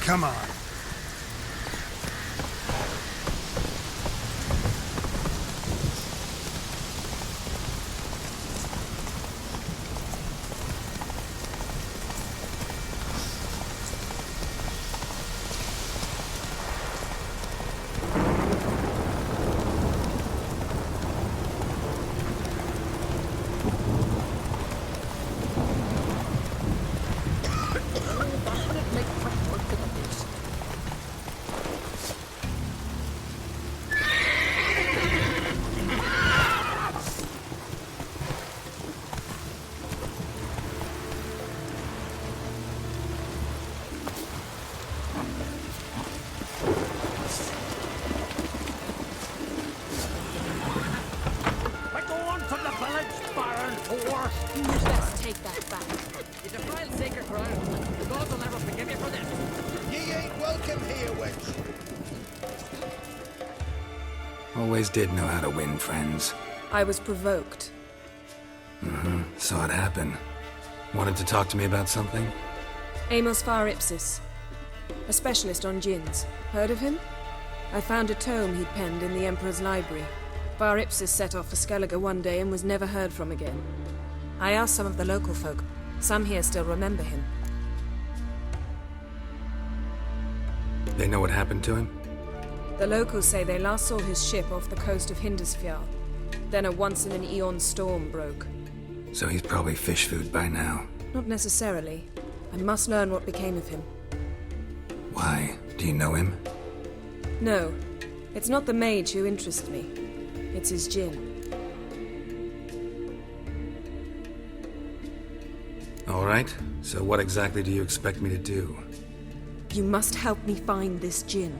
Come on. Best take that back. It's a vile sacred ground. The gods will never forgive you for this. Ye ain't welcome here, wench. Always did know how to win friends. I was provoked. Saw it happen. Wanted to talk to me about something? Amos Far Ipsis, a specialist on djinns. Heard of him? I found a tome he'd penned in the Emperor's library. Far Ipsis set off for Skellige one day and was never heard from again. I asked some of the local folk. Some here still remember him. They know what happened to him? The locals say they last saw his ship off the coast of Hindisfjall. Then a once-in-an-eon storm broke. So he's probably fish food by now. Not necessarily. I must learn what became of him. Why? Do you know him? No. It's not the mage who interests me. It's his djinn. All right. So what exactly do you expect me to do? You must help me find this djinn.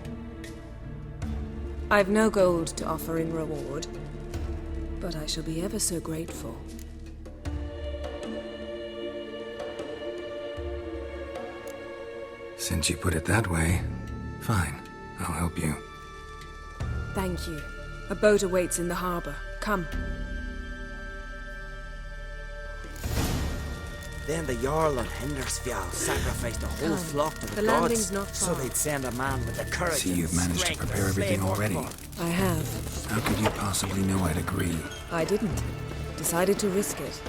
I've no gold to offer in reward, but I shall be ever so grateful. Since you put it that way, fine. I'll help you. Thank you. A boat awaits in the harbor. Come. Then the Jarl on Hindersfjall sacrificed a whole flock to the gods, landing's not so far. they'd send a man with the courage See, and you've managed to strength prepare everything slave already. Orc. I have. How could you possibly know I'd agree? I didn't. Decided to risk it.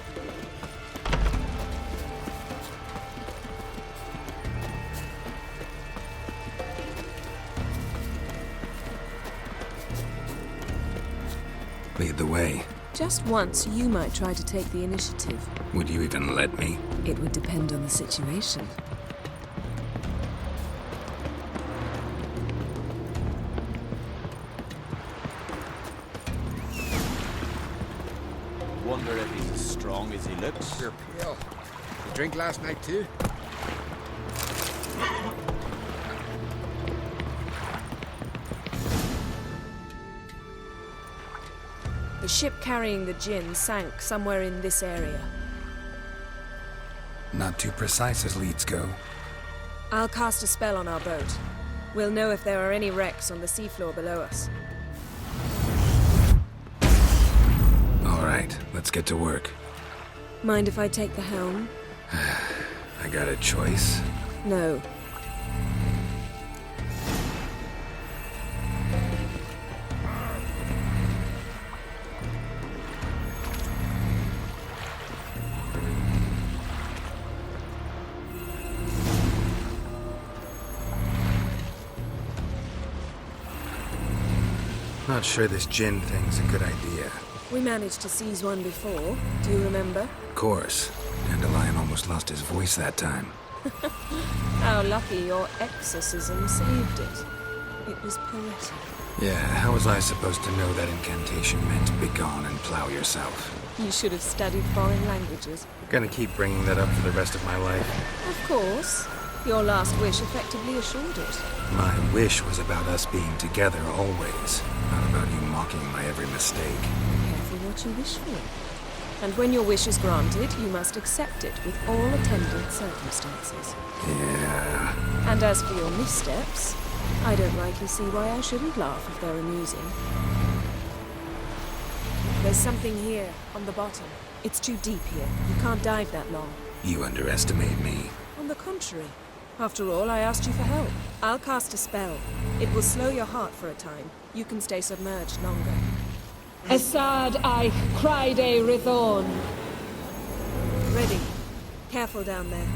Lead the way. Just once, you might try to take the initiative. Would you even let me? It would depend on the situation. Wonder if he's as strong as he looks. You're pale. You drink last night too? The ship carrying the djinn sank somewhere in this area. Not too precise as leads go. I'll cast a spell on our boat. We'll know if there are any wrecks on the seafloor below us. All right, let's get to work. Mind if I take the helm? I got a choice. No. Not sure this djinn thing's a good idea. We managed to seize one before. Do you remember? Of course. Dandelion almost lost his voice that time. How lucky your exorcism saved it. It was poetic. Yeah, how was I supposed to know that incantation meant begone and plow yourself? You should have studied foreign languages. Gonna keep bringing that up for the rest of my life. Of course. Your last wish effectively assured it. My wish was about us being together always, not about you mocking my every mistake. Careful what you wish for. And when your wish is granted, you must accept it with all attendant circumstances. Yeah. And as for your missteps, I don't rightly see why I shouldn't laugh if they're amusing. There's something here, on the bottom. It's too deep here. You can't dive that long. You underestimate me. On the contrary. After all, I asked you for help. I'll cast a spell. It will slow your heart for a time. You can stay submerged longer. Assad I Cryde Rithorn. Ready. Careful down there.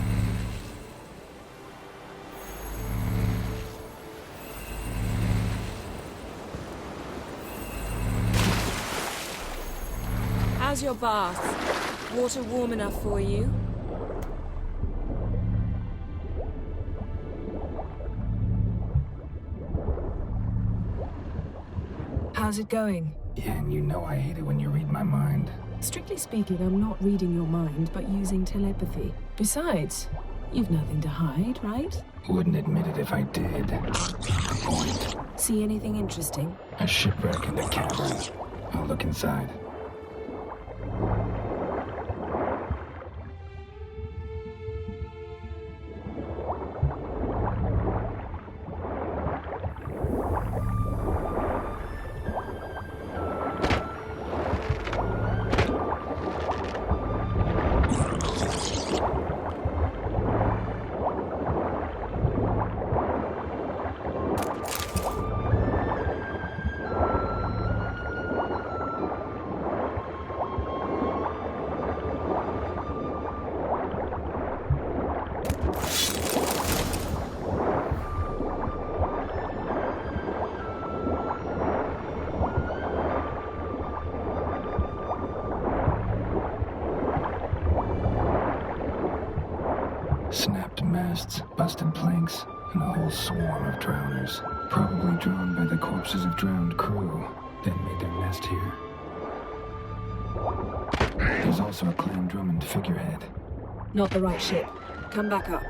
How's your bath? Water warm enough for you? How's it going? Yeah, and you know I hate it when you read my mind. Strictly speaking, I'm not reading your mind, but using telepathy. Besides, you've nothing to hide, right? Wouldn't admit it if I did. Good point. See anything interesting? A shipwreck in the cavern. I'll look inside. Snapped masts, busted planks, and a whole swarm of drowners. Probably drawn by the corpses of drowned crew, then made their nest here. There's also a Clan Drummond figurehead. Not the right ship. Come back up.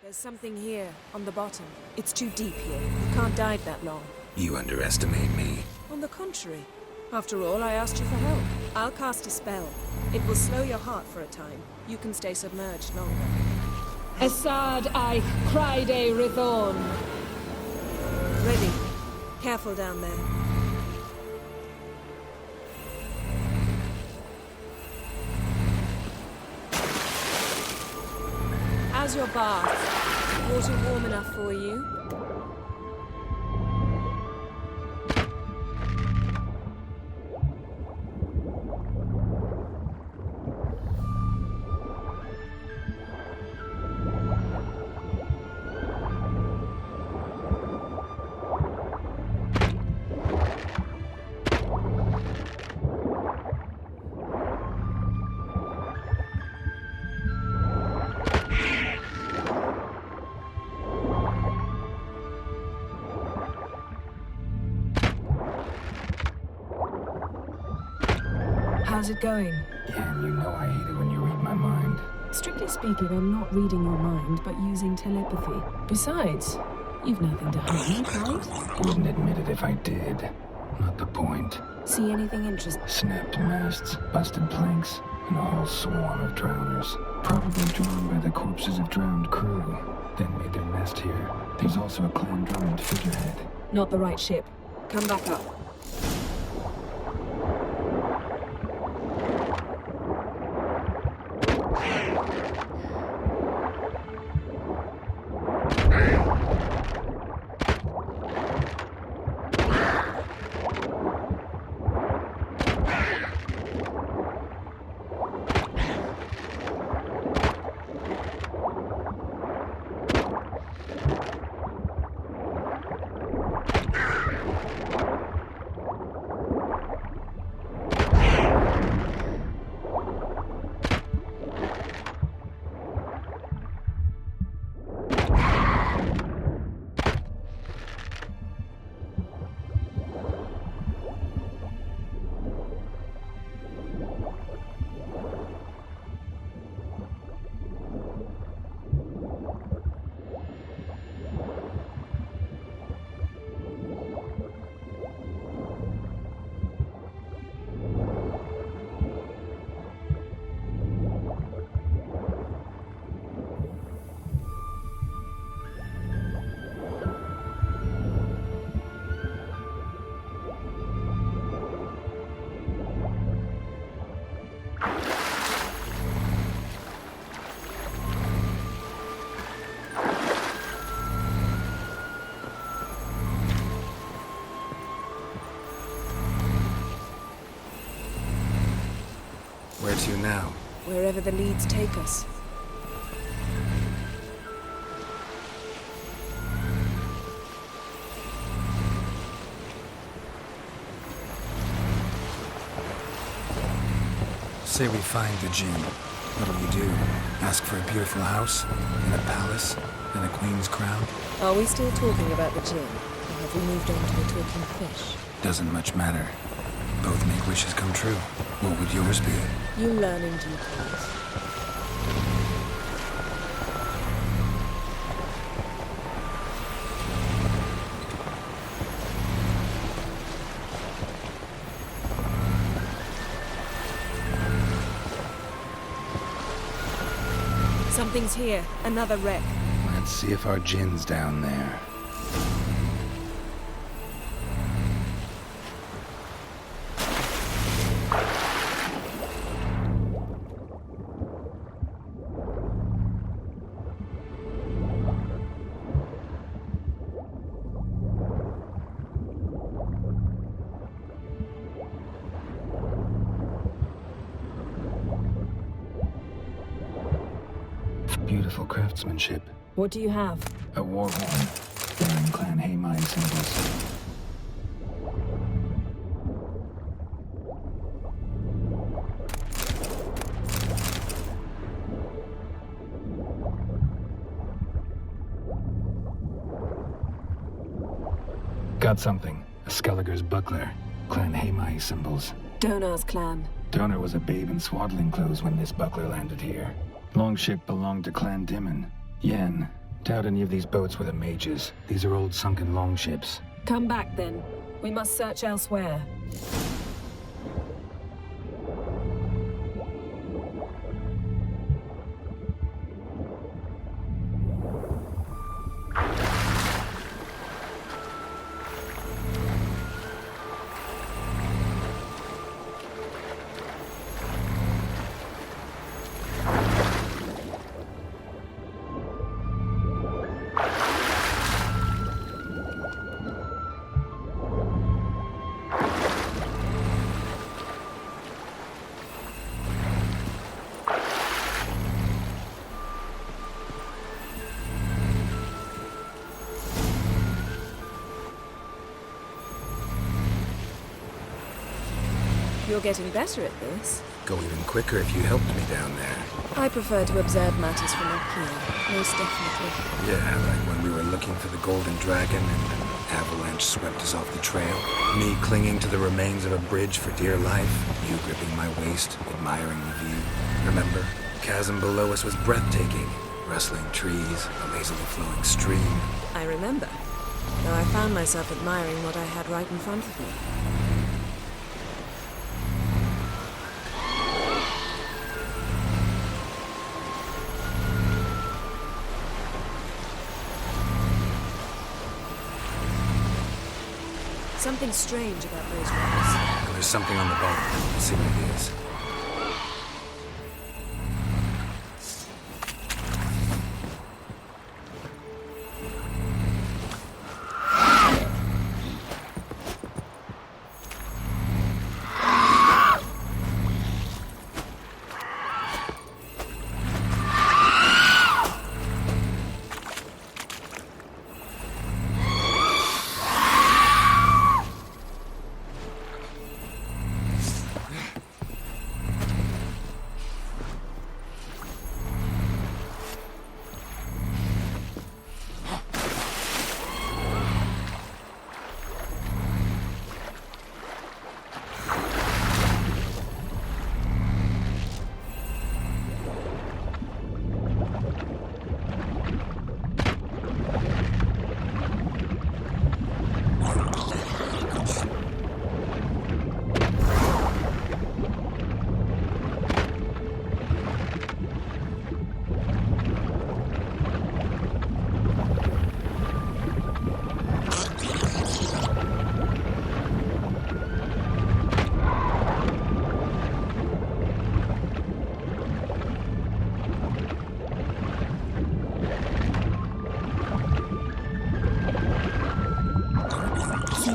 There's something here, on the bottom. It's too deep here. You can't dive that long. You underestimate me. On the contrary. After all, I asked you for help. I'll cast a spell. It will slow your heart for a time. You can stay submerged longer. Assad I Cryde Rithorn. Ready. Careful down there. How's your bath? Water warm enough for you? How's it going? Yeah, and you know I hate it when you read my mind. Strictly speaking, I'm not reading your mind, but using telepathy. Besides, you've nothing to hide, right? Wouldn't admit it if I did. Not the point. See anything interesting? Snapped masts, busted planks, and a whole swarm of drowners. Probably drawn by the corpses of drowned crew, then made their nest here. There's also a Clan Drummond figurehead. Not the right ship. Come back up. Where to now? Wherever the leads take us. Say we find the Jinn. What'll you do? Ask for a beautiful house? And a palace? And a queen's crown? Are we still talking about the Jinn? Or have we moved on to the talking fish? Doesn't much matter. Both make wishes come true. What would yours be? You'll learn in due course. Something's here. Another wreck. Let's see if our Jinn's down there. Beautiful craftsmanship. What do you have? A war horn, bearing Clan Haemai symbols. Got something. A Skellige's buckler. Clan Haemai symbols. Donar's clan. Donar was a babe in swaddling clothes when this buckler landed here. Longship belonged to Clan Dimon. Yen, doubt any of these boats were the mages. These are old sunken longships. Come back then. We must search elsewhere. You're getting better at this. Go even quicker if you helped me down there. I prefer to observe matters from up here, most definitely. Yeah, like when we were looking for the Golden Dragon and an avalanche swept us off the trail. Me clinging to the remains of a bridge for dear life. You gripping my waist, admiring the view. Remember? Chasm below us was breathtaking. Rustling trees, a lazily flowing stream. I remember. Though I found myself admiring what I had right in front of me. Something strange about those rocks. There's something on the bottom. Let's see what it is.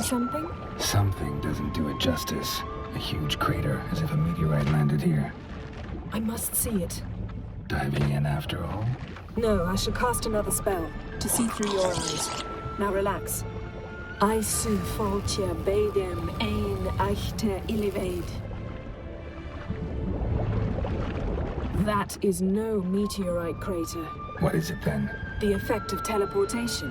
Something? Something doesn't do it justice. A huge crater, as if a meteorite landed here. I must see it. Diving in after all? No, I shall cast another spell to see through your eyes. Now relax. Aisu faltia beidem ein eichte illivaid. That is no meteorite crater. What is it then? The effect of teleportation.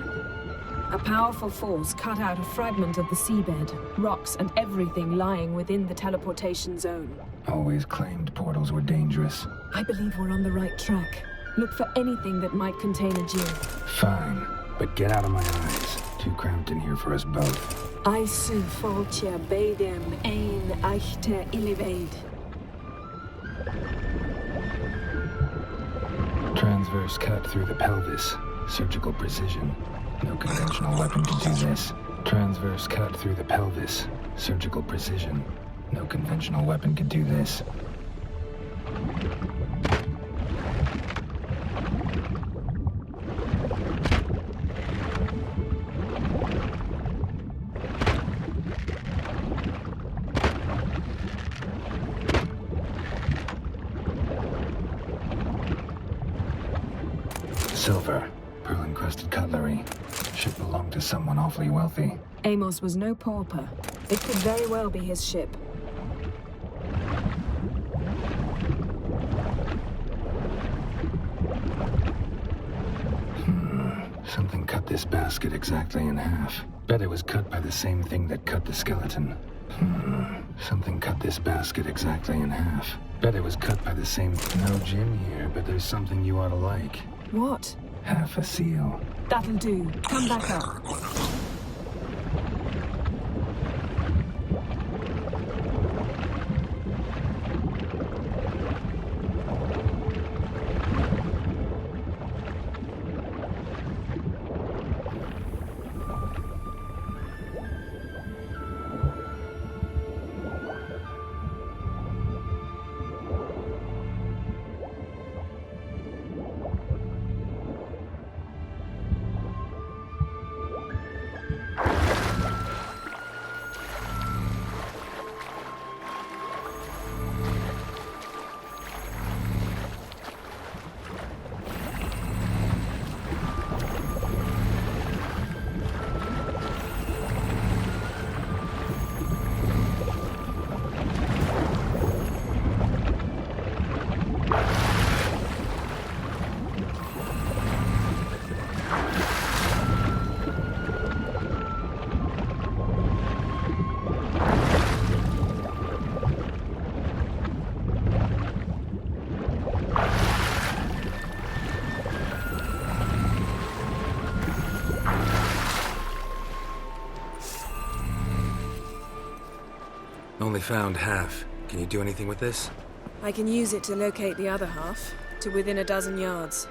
A powerful force cut out a fragment of the seabed, rocks and everything lying within the teleportation zone. Always claimed portals were dangerous. I believe we're on the right track. Look for anything that might contain a Jinn. Fine, but get out of my eyes. Too cramped in here for us both. Aisu faltia beidem ein eichte illivaid. Transverse cut through the pelvis. Surgical precision. No conventional weapon can do this. Transverse cut through the pelvis. Surgical precision. No conventional weapon can do this. Silver, pearl-encrusted cutlery. Should belong to someone awfully wealthy. Amos was no pauper. It could very well be his ship. Something cut this basket exactly in half. Bet it was cut by the same thing that cut the skeleton. Something cut this basket exactly in half. Bet it was cut by the same... No Jinn here, but there's something you ought to like. What? Half a seal. That'll do. Come back up. Only found half. Can you do anything with this? I can use it to locate the other half, to within a dozen yards.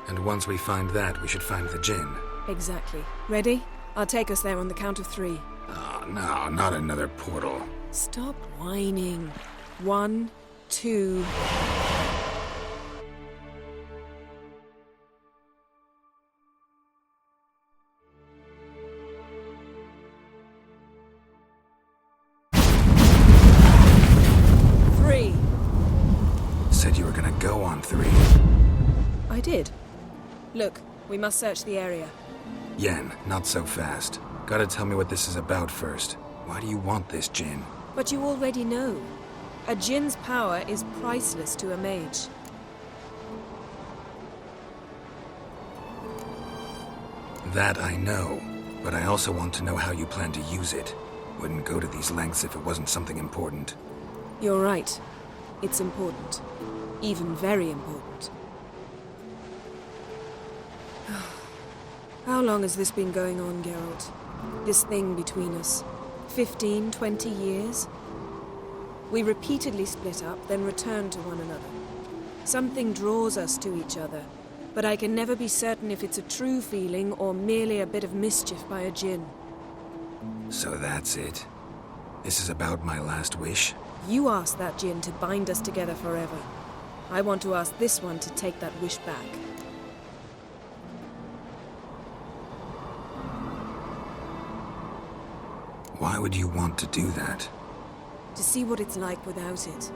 And once we find that, we should find the Jinn. Exactly. Ready? I'll take us there on the count of 3. Oh, no, not another portal. Stop whining. 1, 2... Said you were gonna go on 3. I did. Look, we must search the area. Yen, not so fast. Gotta tell me what this is about first. Why do you want this Jinn? But you already know. A Jinn's power is priceless to a mage. That I know, but I also want to know how you plan to use it. Wouldn't go to these lengths if it wasn't something important. You're right. It's important. Even very important. How long has this been going on, Geralt? This thing between us? 15, 20 years? We repeatedly split up, then returned to one another. Something draws us to each other, but I can never be certain if it's a true feeling or merely a bit of mischief by a Jinn. So that's it. This is about my last wish? You asked that Jinn to bind us together forever. I want to ask this one to take that wish back. Why would you want to do that? To see what it's like without it.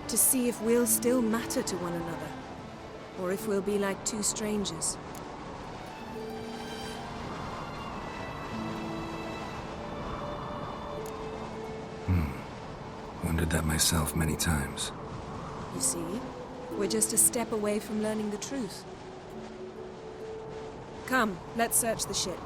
To see if we'll still matter to one another. Or if we'll be like two strangers. Wondered that myself many times. You see? We're just a step away from learning the truth. Come, let's search the ship.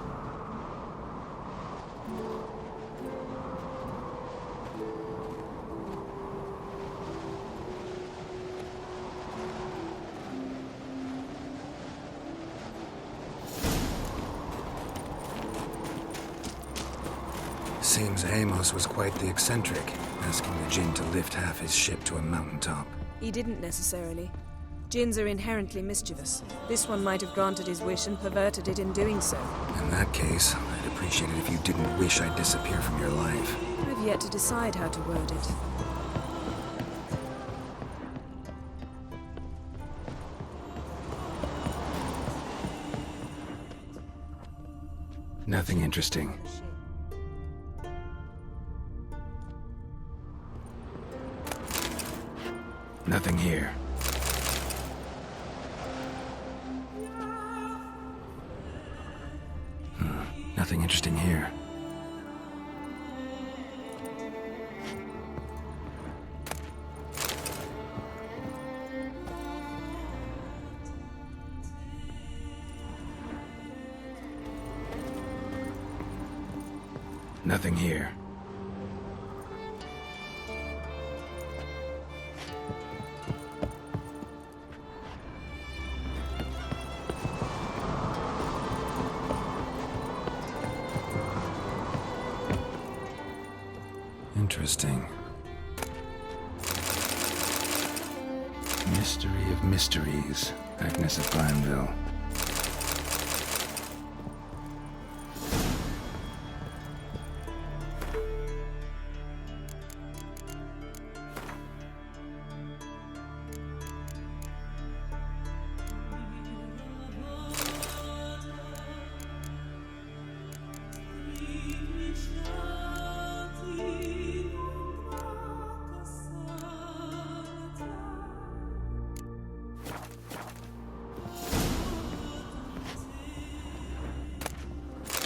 Seems Amos was quite the eccentric, asking the Jinn to lift half his ship to a mountaintop. He didn't necessarily. Jinns are inherently mischievous. This one might have granted his wish and perverted it in doing so. In that case, I'd appreciate it if you didn't wish I'd disappear from your life. I've yet to decide how to word it. Nothing interesting. Nothing here. Nothing interesting here. Nothing here. Interesting. Mystery of Mysteries, Agnes of Glanville.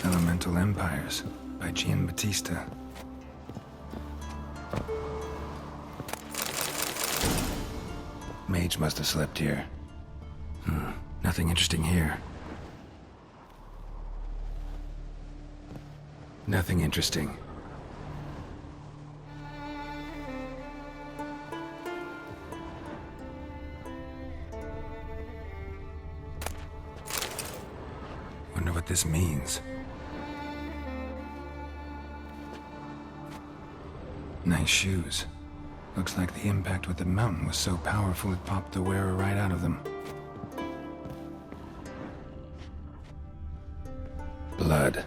Elemental Empires by Gian Battista. Mage must have slept here. Nothing interesting here. Nothing interesting. Wonder what this means. Nice shoes. Looks like the impact with the mountain was so powerful it popped the wearer right out of them. Blood.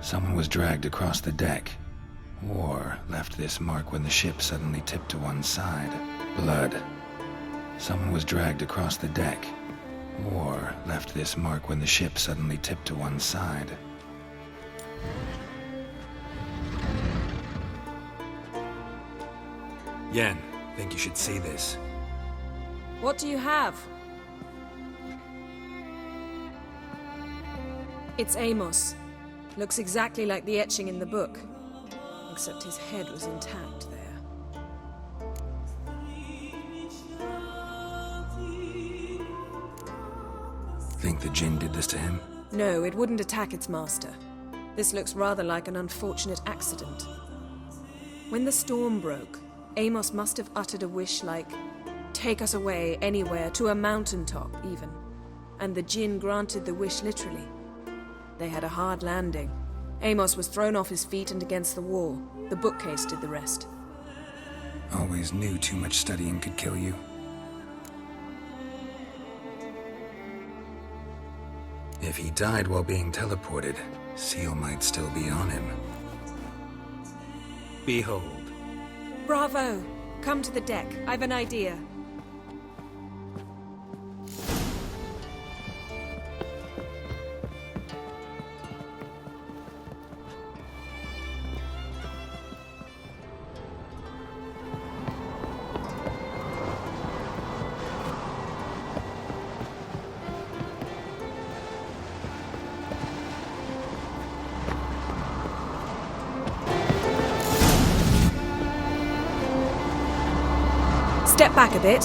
Someone was dragged across the deck. Or left this mark when the ship suddenly tipped to one side. Blood. Someone was dragged across the deck. Or left this mark when the ship suddenly tipped to one side. Yen, think you should see this. What do you have? It's Amos. Looks exactly like the etching in the book. Except his head was intact there. Think the Jinn did this to him? No, it wouldn't attack its master. This looks rather like an unfortunate accident. When the storm broke, Amos must have uttered a wish like, "Take us away, anywhere, to a mountaintop, even." And the Jinn granted the wish literally. They had a hard landing. Amos was thrown off his feet and against the wall. The bookcase did the rest. Always knew too much studying could kill you. If he died while being teleported, Seal might still be on him. Behold. Bravo! Come to the deck. I've an idea. Step back a bit.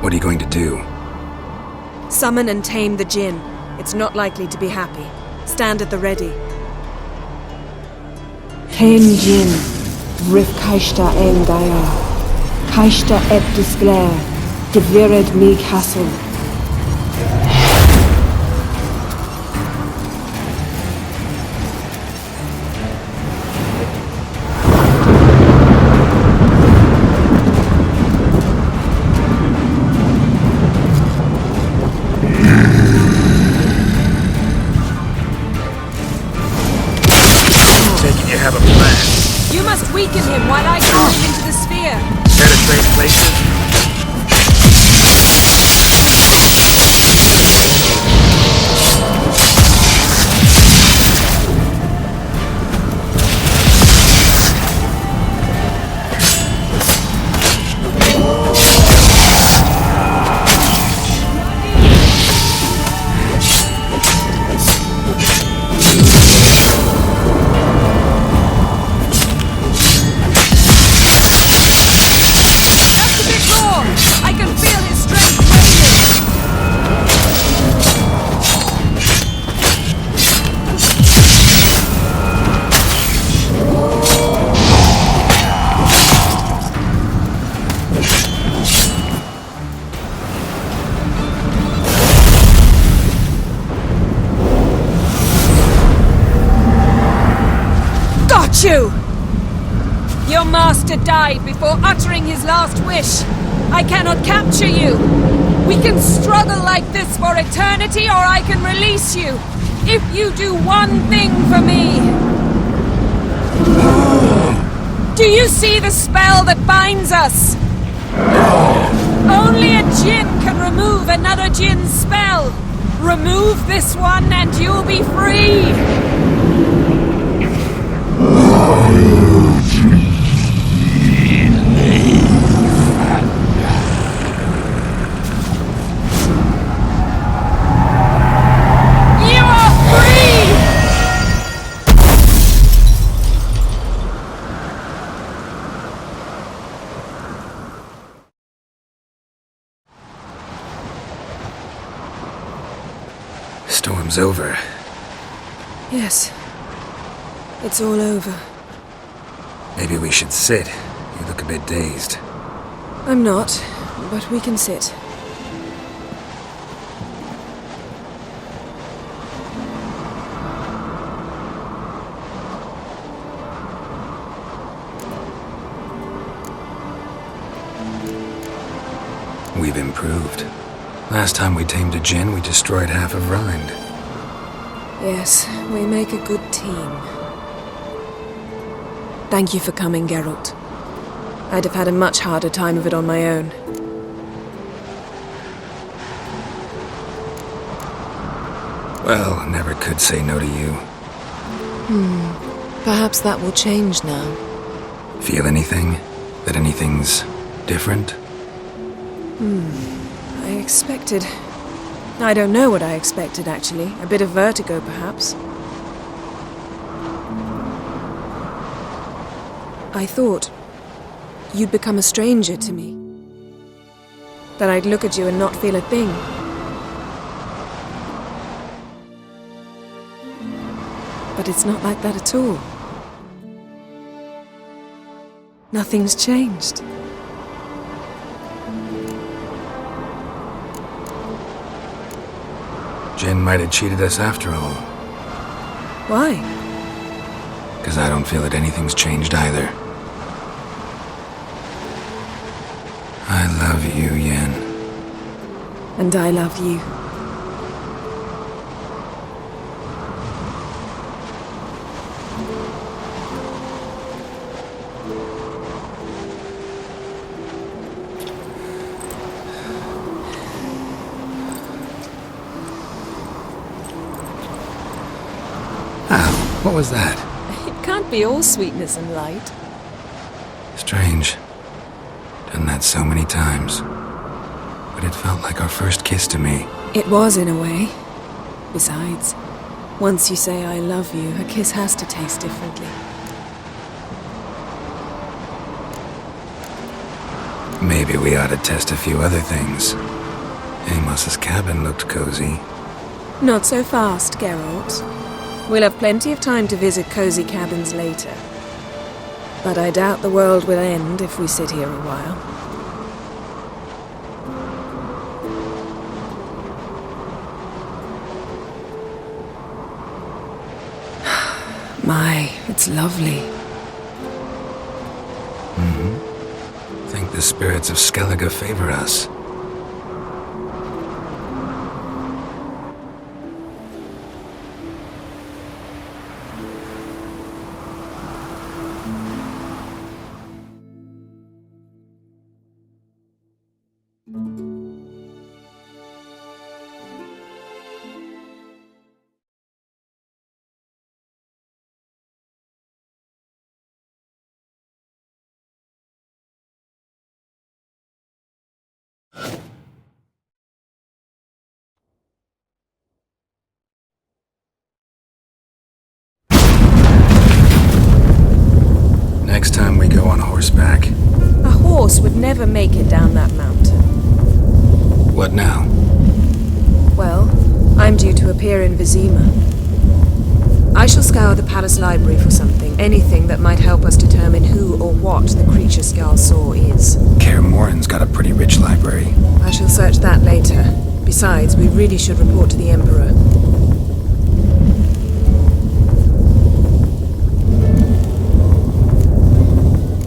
What are you going to do? Summon and tame the Jinn. It's not likely to be happy. Stand at the ready. Hen Jin, Rif Kaishta En Gaia, Kaishta Et Disglair, Devired Me Castle. You have a plan. You must weaken him while I throw him into the sphere. Penetrate places? You! Your master died before uttering his last wish. I cannot capture you. We can struggle like this for eternity, or I can release you. If you do one thing for me. Do you see the spell that binds us? Only a Jinn can remove another Jinn's spell. Remove this one and you'll be free. Storm's over. Yes. It's all over. Maybe we should sit. You look a bit dazed. I'm not, but we can sit. We've improved. Last time we tamed a Jinn, we destroyed half of Rind. Yes, we make a good team. Thank you for coming, Geralt. I'd have had a much harder time of it on my own. Well, never could say no to you. Perhaps that will change now. Feel anything? That anything's different? I expected... I don't know what I expected, actually. A bit of vertigo, perhaps. I thought you'd become a stranger to me. That I'd look at you and not feel a thing. But it's not like that at all. Nothing's changed. Jinn might have cheated us after all. Why? Because I don't feel that anything's changed either. I love you, Yen. And I love you. What was that? It can't be all sweetness and light. Strange. Done that so many times. But it felt like our first kiss to me. It was, in a way. Besides, once you say I love you, a kiss has to taste differently. Maybe we ought to test a few other things. Amos's cabin looked cozy. Not so fast, Geralt. We'll have plenty of time to visit cozy cabins later. But I doubt the world will end if we sit here a while. My, it's lovely. Think the spirits of Skellige favor us. Next time we go on horseback. A horse would never make it down that mountain. What now? Well, I'm due to appear in Vizima. I shall scour the palace library for something, anything that might help us determine who or what the creature Skjal saw is. Kaer Morhen's got a pretty rich library. I shall search that later. Besides, we really should report to the Emperor.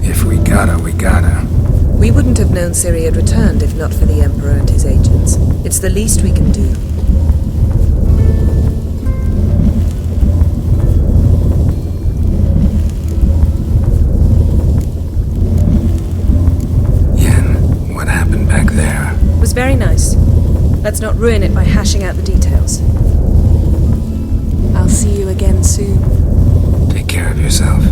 If we gotta, we gotta. We wouldn't have known Ciri had returned if not for the Emperor and his agents. It's the least we can do. Yen, what happened back there? It was very nice. Let's not ruin it by hashing out the details. I'll see you again soon. Take care of yourself.